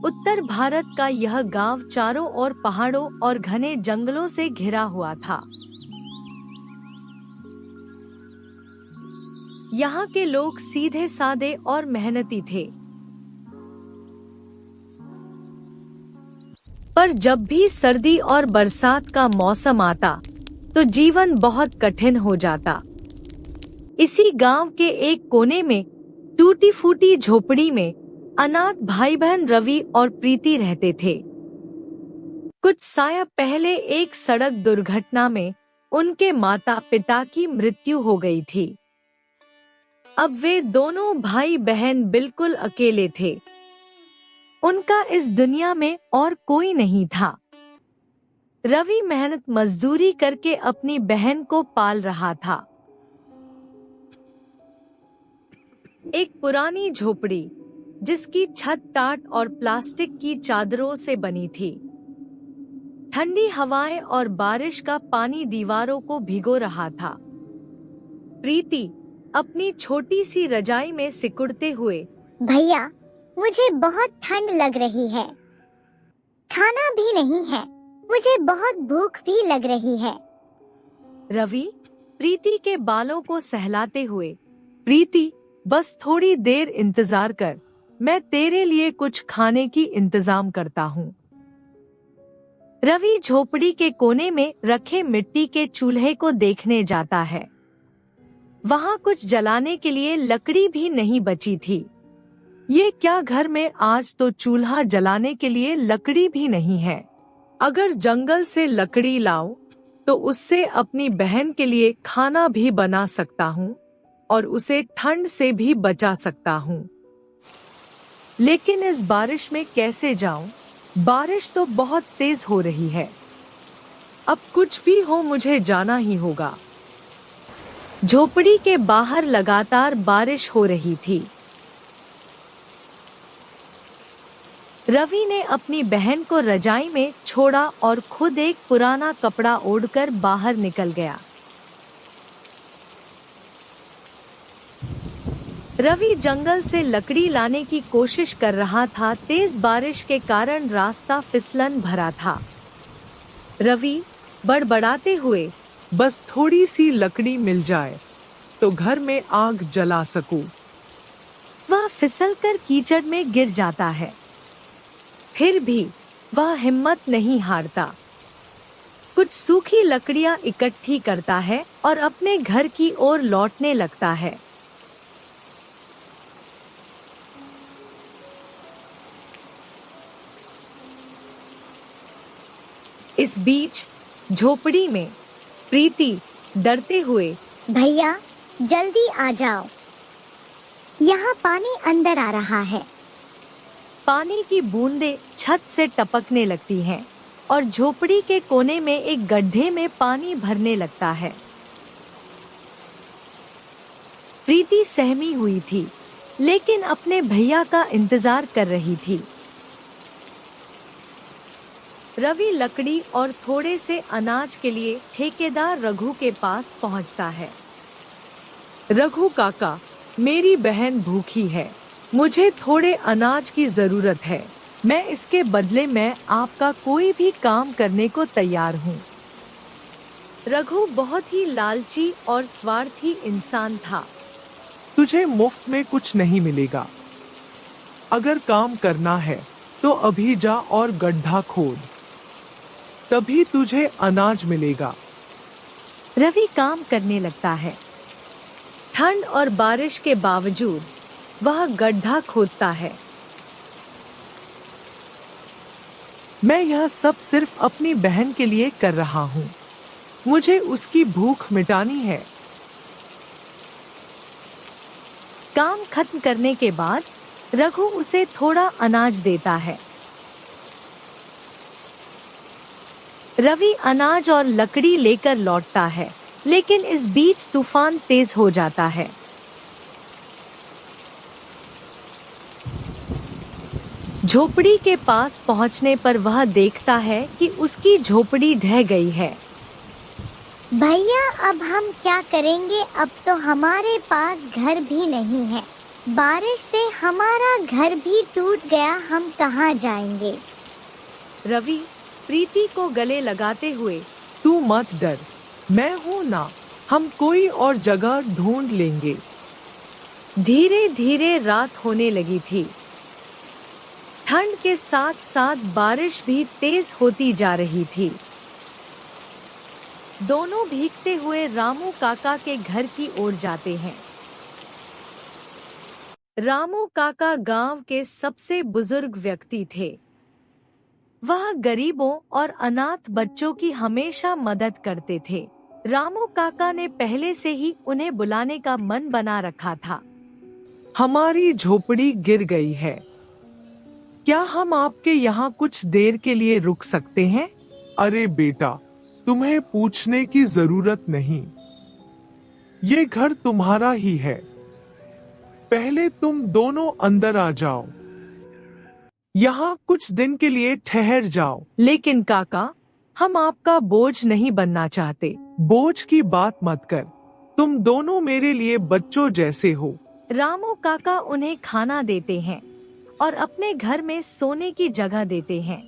उत्तर भारत का यह गांव चारों ओर पहाड़ों और घने जंगलों से घिरा हुआ था। यहाँ के लोग सीधे सादे और मेहनती थे। पर जब भी सर्दी और बरसात का मौसम आता तो जीवन बहुत कठिन हो जाता। इसी गांव के एक कोने में टूटी फूटी झोपड़ी में अनाथ भाई बहन रवि और प्रीति रहते थे। कुछ साय पहले एक सड़क दुर्घटना में उनके माता पिता की मृत्यु हो गई थी। अब वे दोनों भाई बहन बिल्कुल अकेले थे। उनका इस दुनिया में और कोई नहीं था। रवि मेहनत मजदूरी करके अपनी बहन को पाल रहा था। एक पुरानी झोपड़ी जिसकी छत टाट और प्लास्टिक की चादरों से बनी थी। ठंडी हवाएं और बारिश का पानी दीवारों को भिगो रहा था। प्रीति अपनी छोटी सी रजाई में सिकुड़ते हुए, भैया मुझे बहुत ठंड लग रही है, खाना भी नहीं है, मुझे बहुत भूख भी लग रही है। रवि प्रीति के बालों को सहलाते हुए, प्रीति बस थोड़ी देर इंतजार कर, मैं तेरे लिए कुछ खाने की इंतजाम करता हूँ। रवि झोपड़ी के कोने में रखे मिट्टी के चूल्हे को देखने जाता है। वहाँ कुछ जलाने के लिए लकड़ी भी नहीं बची थी। ये क्या, घर में आज तो चूल्हा जलाने के लिए लकड़ी भी नहीं है। अगर जंगल से लकड़ी लाऊं तो उससे अपनी बहन के लिए खाना भी बना सकता हूँ और उसे ठंड से भी बचा सकता हूँ। लेकिन इस बारिश में कैसे जाऊं? बारिश तो बहुत तेज हो रही है। अब कुछ भी हो मुझे जाना ही होगा। झोपड़ी के बाहर लगातार बारिश हो रही थी। रवि ने अपनी बहन को रजाई में छोड़ा और खुद एक पुराना कपड़ा ओढ़कर बाहर निकल गया। रवि जंगल से लकड़ी लाने की कोशिश कर रहा था। तेज बारिश के कारण रास्ता फिसलन भरा था। रवि बड़बड़ाते हुए, बस थोड़ी सी लकड़ी मिल जाए तो घर में आग जला सकूं। वह फिसलकर कीचड़ में गिर जाता है। फिर भी वह हिम्मत नहीं हारता। कुछ सूखी लकड़ियां इकट्ठी करता है और अपने घर की ओर लौटने लगता है। इस बीच झोपड़ी में प्रीति डरते हुए, भैया जल्दी आ जाओ, यहाँ पानी अंदर आ रहा है। पानी की बूंदें छत से टपकने लगती हैं और झोपड़ी के कोने में एक गड्ढे में पानी भरने लगता है। प्रीति सहमी हुई थी, लेकिन अपने भैया का इंतजार कर रही थी। रवि लकड़ी और थोड़े से अनाज के लिए ठेकेदार रघु के पास पहुंचता है। रघु काका, मेरी बहन भूखी है, मुझे थोड़े अनाज की जरूरत है। मैं इसके बदले में आपका कोई भी काम करने को तैयार हूँ। रघु बहुत ही लालची और स्वार्थी इंसान था। तुझे मुफ्त में कुछ नहीं मिलेगा। अगर काम करना है तो अभी जा और गड्ढा खोद, तभी तुझे अनाज मिलेगा। रवि काम करने लगता है। ठंड और बारिश के बावजूद वह गड्ढा खोदता है। मैं यह सब सिर्फ अपनी बहन के लिए कर रहा हूँ। मुझे उसकी भूख मिटानी है। काम खत्म करने के बाद रघु उसे थोड़ा अनाज देता है। रवि अनाज और लकड़ी लेकर लौटता है, लेकिन इस बीच तूफान तेज हो जाता है। झोपड़ी के पास पहुंचने पर वह देखता है कि उसकी झोपड़ी ढह गई है। भैया अब हम क्या करेंगे, अब तो हमारे पास घर भी नहीं है। बारिश से हमारा घर भी टूट गया, हम कहाँ जाएंगे। रवि प्रीति को गले लगाते हुए, तू मत डर, मैं हूँ ना, हम कोई और जगह ढूंढ लेंगे। धीरे धीरे रात होने लगी थी। ठंड के साथ साथ बारिश भी तेज होती जा रही थी। दोनों भीगते हुए रामू काका के घर की ओर जाते हैं। रामू काका गांव के सबसे बुजुर्ग व्यक्ति थे। वह गरीबों और अनाथ बच्चों की हमेशा मदद करते थे। रामू काका ने पहले से ही उन्हें बुलाने का मन बना रखा था। हमारी झोपड़ी गिर गई है, क्या हम आपके यहाँ कुछ देर के लिए रुक सकते हैं? अरे बेटा, तुम्हें पूछने की जरूरत नहीं, ये घर तुम्हारा ही है। पहले तुम दोनों अंदर आ जाओ, यहाँ कुछ दिन के लिए ठहर जाओ। लेकिन काका, हम आपका बोझ नहीं बनना चाहते। बोझ की बात मत कर, तुम दोनों मेरे लिए बच्चों जैसे हो। रामू काका उन्हें खाना देते हैं और अपने घर में सोने की जगह देते हैं।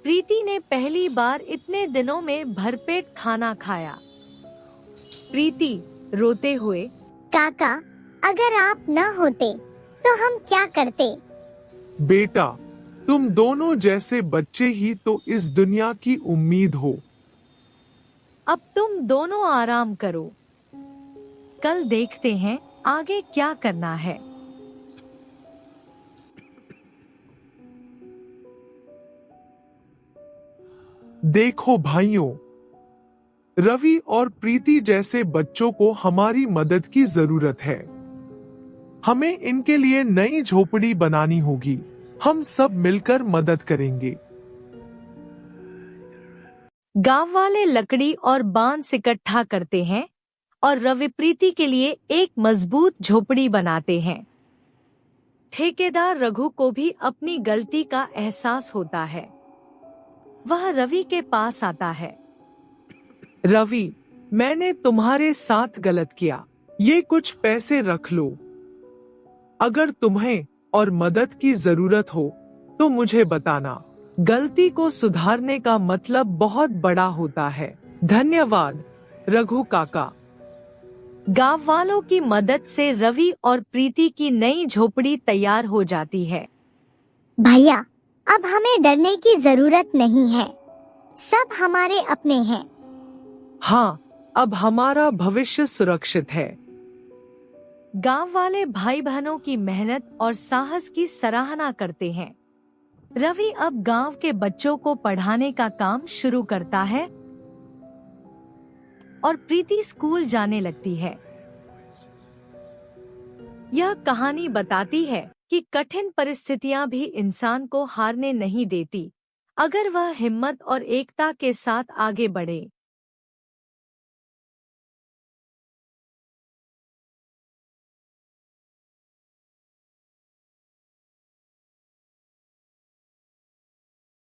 प्रीति ने पहली बार इतने दिनों में भरपेट खाना खाया। प्रीति रोते हुए, काका अगर आप न होते तो हम क्या करते। बेटा, तुम दोनों जैसे बच्चे ही तो इस दुनिया की उम्मीद हो। अब तुम दोनों आराम करो, कल देखते हैं आगे क्या करना है। देखो भाइयों, रवि और प्रीति जैसे बच्चों को हमारी मदद की जरूरत है। हमें इनके लिए नई झोपड़ी बनानी होगी। हम सब मिलकर मदद करेंगे। गांव वाले लकड़ी और बांस इकट्ठा करते हैं और रवि प्रीति के लिए एक मजबूत झोपड़ी बनाते हैं। ठेकेदार रघु को भी अपनी गलती का एहसास होता है। वह रवि के पास आता है। रवि, मैंने तुम्हारे साथ गलत किया, ये कुछ पैसे रख लो। अगर तुम्हें और मदद की जरूरत हो तो मुझे बताना। गलती को सुधारने का मतलब बहुत बड़ा होता है। धन्यवाद रघु काका। गांव वालों की मदद से रवि और प्रीति की नई झोपड़ी तैयार हो जाती है। भैया अब हमें डरने की जरूरत नहीं है, सब हमारे अपने हैं। हाँ, अब हमारा भविष्य सुरक्षित है। गांव वाले भाई बहनों की मेहनत और साहस की सराहना करते हैं। रवि अब गांव के बच्चों को पढ़ाने का काम शुरू करता है और प्रीति स्कूल जाने लगती है। यह कहानी बताती है कि कठिन परिस्थितियां भी इंसान को हारने नहीं देती, अगर वह हिम्मत और एकता के साथ आगे बढ़े।